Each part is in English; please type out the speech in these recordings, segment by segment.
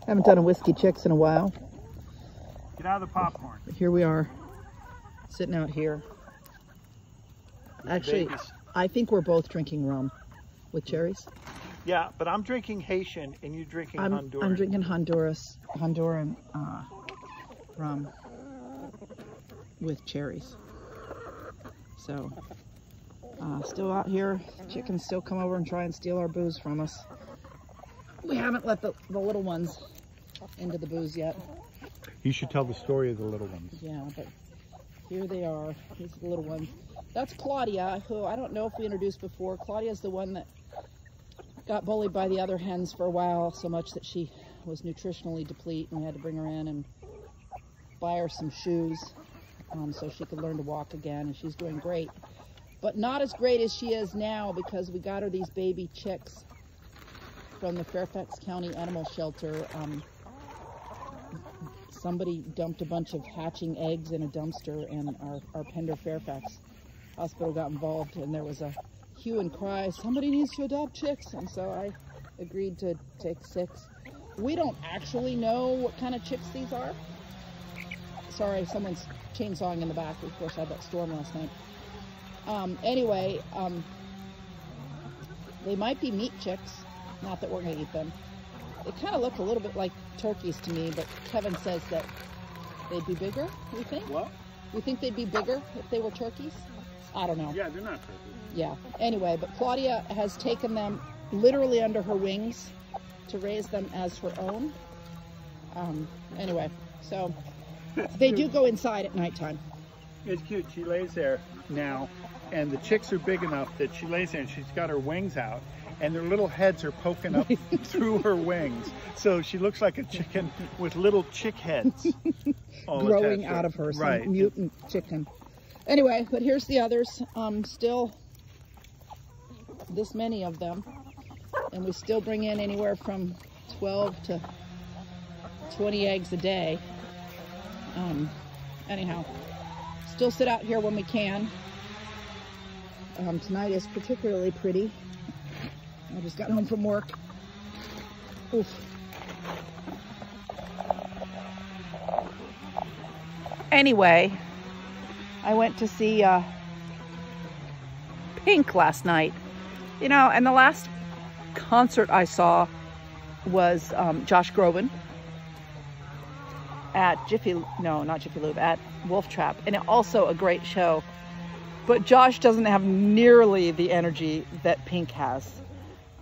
Haven't done a Whiskey Chicks in a while. Get out of the popcorn. But here we are, sitting out here. Actually, I think we're both drinking rum with cherries. Yeah, but I'm drinking Haitian and you're drinking Honduran. I'm drinking Honduran rum with cherries. So, still out here. Chickens still come over and try and steal our booze from us. We haven't let the little ones into the booze yet. You should tell the story of the little ones. Yeah, but here they are. These are the little ones. That's Claudia, who I don't know if we introduced before. Claudia's the one that got bullied by the other hens for a while, so much that she was nutritionally depleted, and we had to bring her in and buy her some shoes so she could learn to walk again, and she's doing great. But not as great as she is now, because we got her these baby chicks from the Fairfax County Animal Shelter. Somebody dumped a bunch of hatching eggs in a dumpster, and our Pender Fairfax Hospital got involved, and there was a hue and cry, somebody needs to adopt chicks, and so I agreed to take 6. We don't actually know what kind of chicks these are. Sorry, someone's chainsawing in the back. We, of course, had that storm last night. Anyway, they might be meat chicks. Not that we're going to eat them. They kind of look a little bit like turkeys to me, but Kevin says that they'd be bigger, you think? What? You think they'd be bigger if they were turkeys? I don't know. Yeah, they're not turkeys. Yeah. Anyway, but Claudia has taken them literally under her wings to raise them as her own. Anyway, so they do go inside at nighttime. It's cute. She lays there now, and the chicks are big enough that she lays there and she's got her wings out, and their little heads are poking up through her wings. So she looks like a chicken with little chick heads growing out of her, some right. Mutant chicken. Anyway, but here's the others. Still this many of them, and we still bring in anywhere from 12 to 20 eggs a day. Anyhow, still sit out here when we can. Tonight is particularly pretty. I just got home from work. Oof. Anyway, I went to see Pink last night. You know, and the last concert I saw was Josh Groban at not Jiffy Lube, at Wolf Trap, and also a great show. But Josh doesn't have nearly the energy that Pink has.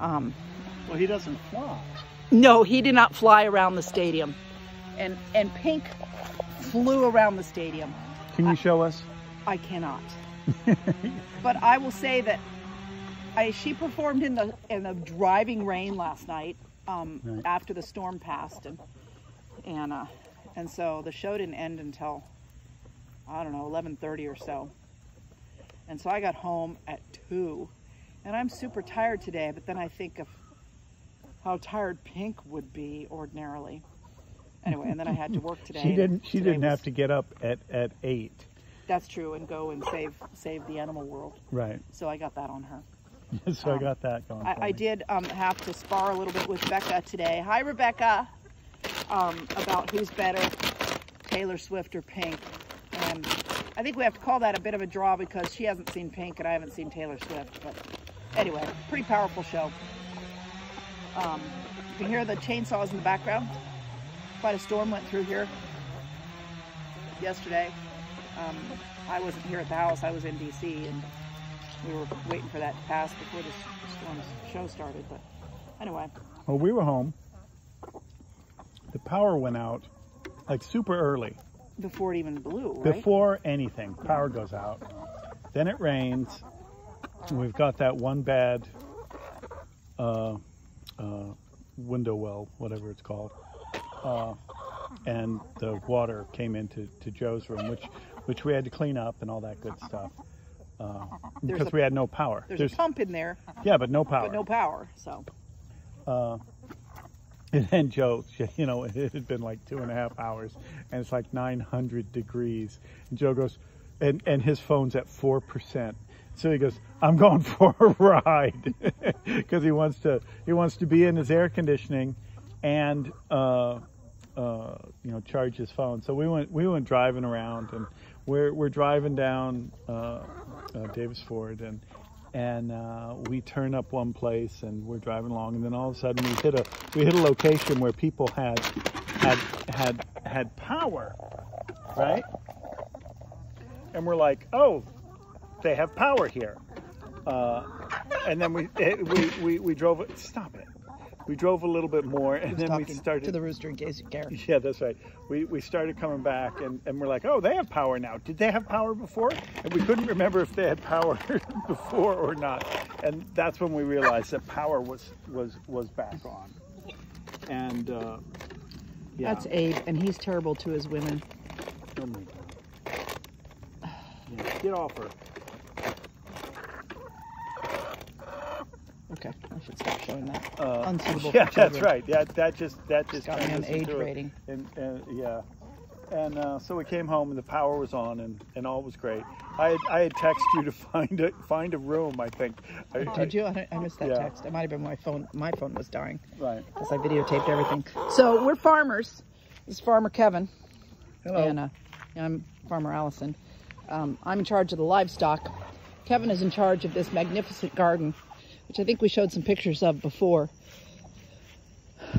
Well, he doesn't fly. No, he did not fly around the stadium. And Pink flew around the stadium. Can you show us? I cannot. But I will say that she performed in the driving rain last night right. after the storm passed, and so the show didn't end until, I don't know, 11:30 or so. And so I got home at 2, and I'm super tired today, but then I think of how tired Pink would be ordinarily. Anyway, and then I had to work today. She didn't have to get up at 8. That's true, and go and save the animal world. Right. So I got that on her. So I got that going. I did have to spar a little bit with Becca today. Hi, Rebecca. About who's better, Taylor Swift or Pink. And I think we have to call that a bit of a draw because she hasn't seen Pink and I haven't seen Taylor Swift. But anyway, pretty powerful show. You can hear the chainsaws in the background. Quite a storm went through here yesterday. I wasn't here at the house. I was in DC, and we were waiting for that to pass before the storm's show started. But anyway. Well, we were home. The power went out like super early. Before it even blew, right? Before anything, power goes out. Then it rains. We've got that one bad window well, whatever it's called. And the water came into Joe's room, which we had to clean up and all that good stuff. Because we had no power. There's a pump in there. Yeah, but no power. But no power, so. And then Joe, you know, it had been like 2.5 hours, and it's like 900 degrees. And Joe goes, and his phone's at 4%. So he goes, I'm going for a ride, because he wants to be in his air conditioning and you know, charge his phone. So we went driving around, and we're driving down Davis Ford, and we turn up one place, and we're driving along, and then all of a sudden we hit a location where people had power, right? And we're like, oh, they have power here. And then we drove. Stop it. We drove a little bit more, and then we started to the rooster in case you care. Yeah, that's right. We started coming back, and we're like, oh, they have power now. Did they have power before? And we couldn't remember if they had power before or not. And that's when we realized that power was back on. And yeah. That's Abe, and he's terrible to his women. Oh my God. Yeah, get off her. Okay, I should stop showing that. Unsuitable. Yeah, that's right. Yeah, that just got me an age rating. And yeah, and so we came home and the power was on and all was great. I had texted you to find a room. I think. Did you? I missed that text. It might have been my phone. My phone was dying. Right. Because I videotaped everything. So we're farmers. This is Farmer Kevin. Hello. And I'm Farmer Allison. I'm in charge of the livestock. Kevin is in charge of this magnificent garden, which I think we showed some pictures of before.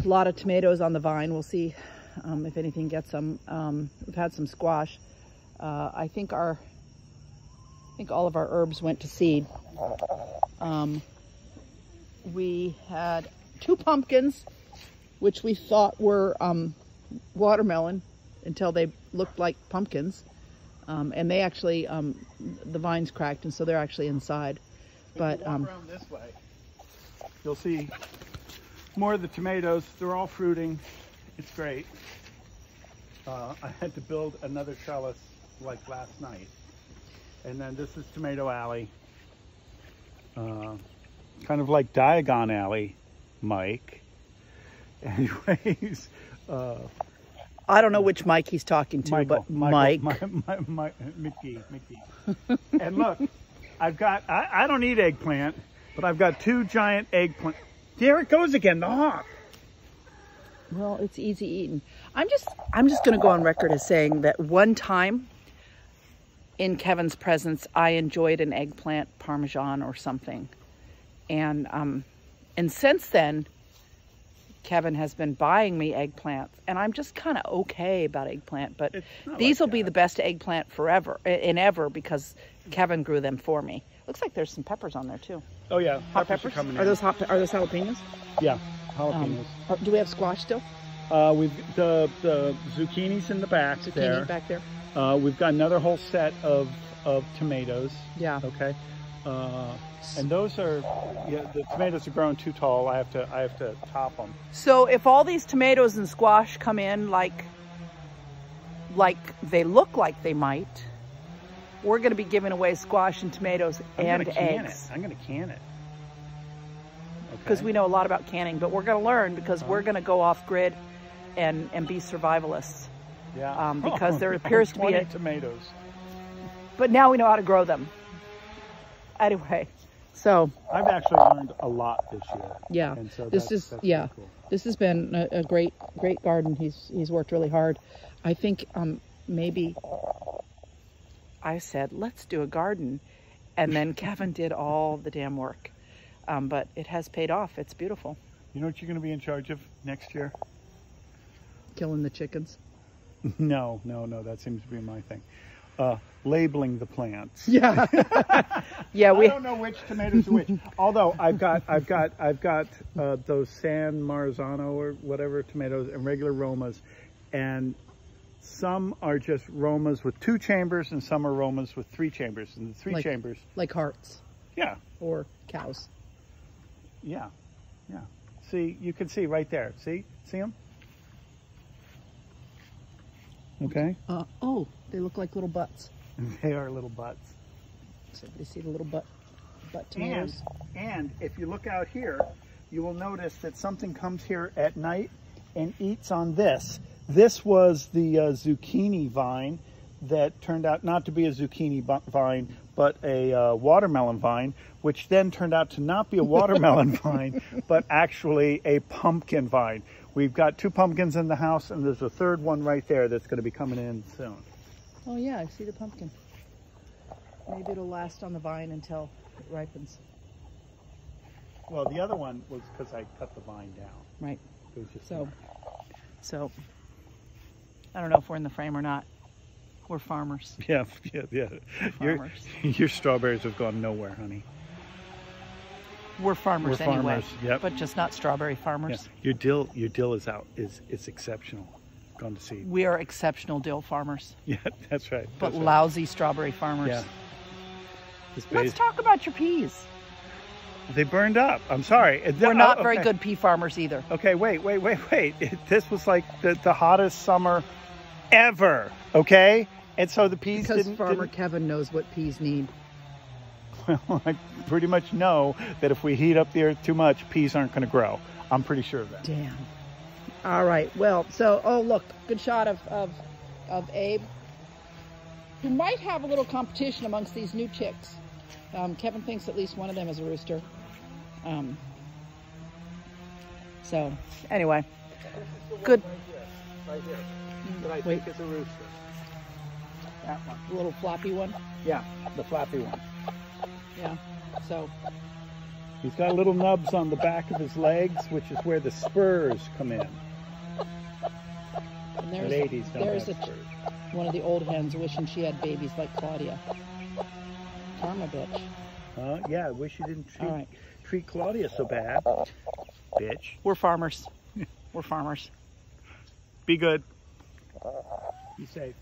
A lot of tomatoes on the vine. We'll see if anything gets them. We've had some squash. I think all of our herbs went to seed. We had 2 pumpkins, which we thought were watermelon until they looked like pumpkins. And they actually, the vines cracked, and so they're actually inside. But if you walk around this way, you'll see more of the tomatoes. They're all fruiting. It's great. I had to build another trellis like last night. And then this is Tomato Alley. Kind of like Diagon Alley, Mike. Anyways. I don't know which Mike he's talking to, but Mike. Mickey. And look, I don't eat eggplant, but I've got 2 giant eggplant. There it goes again, the hawk. Well, it's easy eating. I'm just going to go on record as saying that one time in Kevin's presence, I enjoyed an eggplant parmesan or something. And since then, Kevin has been buying me eggplants, and I'm just kind of okay about eggplant, but these will be the best eggplant ever because Kevin grew them for me. Looks like there's some peppers on there too. Oh yeah, hot peppers. Are those jalapenos? Yeah, jalapenos. Do we have squash still? We've the zucchinis in the back. Zucchini back there. We've got another whole set of tomatoes. Yeah. Okay. And those are, the tomatoes are growing too tall. I have to top them. So if all these tomatoes and squash come in like they look like they might, we're going to be giving away squash and tomatoes and eggs. I'm going to can it. Because we know a lot about canning, but we're going to learn because we're going to go off grid and be survivalists. Yeah. Because there appears to be 20 tomatoes. But now we know how to grow them. Anyway. So I've actually learned a lot this year. Yeah, and so that's cool. This has been a great garden. He's worked really hard. I think maybe I said let's do a garden, and then Kevin did all the damn work. But it has paid off. It's beautiful. You know what you're going to be in charge of next year? Killing the chickens. No. That seems to be my thing. Labeling the plants. Yeah. Yeah. I don't know which tomatoes are which. Although I've got those San Marzano or whatever tomatoes and regular Romas, and some are just Romas with 2 chambers, and some are Romas with 3 chambers. And the 3 chambers, like hearts. Yeah. Or cows. Yeah. See, you can see right there. See them? Okay. Oh, they look like little butts. They are little butts. So you see the little butt tomatoes. And if you look out here, you will notice that something comes here at night and eats on this. This was the zucchini vine that turned out not to be a zucchini vine, but a watermelon vine, which then turned out to not be a watermelon vine, but actually a pumpkin vine, we've got 2 pumpkins in the house, and there's a 3rd one right there that's going to be coming in soon. Oh yeah, I see the pumpkin. Maybe it'll last on the vine until it ripens. Well, the other one was because I cut the vine down. Right. It was just So I don't know if we're in the frame or not. We're farmers. yeah. We're farmers. Your strawberries have gone nowhere, honey. We're farmers We're anyway. farmers, yep. But just not strawberry farmers. Yeah. Your dill is out. It's exceptional. Gone to seed. We are exceptional dill farmers, Yeah, that's right. but That's right. lousy strawberry farmers. Yeah. This Let's base- talk about your peas. They burned up. I'm sorry. We're not Oh, very okay. good pea farmers either. Okay, wait. This was like the hottest summer ever, okay? And so the peas Because didn't... Farmer Kevin knows what peas need. Well, I pretty much know that if we heat up the earth too much, peas aren't going to grow. I'm pretty sure of that. Damn. All right. Well, so, oh, look. Good shot of Abe. We might have a little competition amongst these new chicks. Kevin thinks at least one of them is a rooster. So, anyway. Good. Right here. That I Wait. think is a rooster. That one. A little floppy one. Yeah, the flappy one. Yeah. So, He's got little nubs on the back of his legs, which is where the spurs come in. and there's, Ladies don't there's have spurs. one of the old hens wishing she had babies like Claudia. Karma, bitch. Yeah, I wish you didn't All right. treat Claudia so bad. Bitch. We're farmers. We're farmers. Be good. Be safe.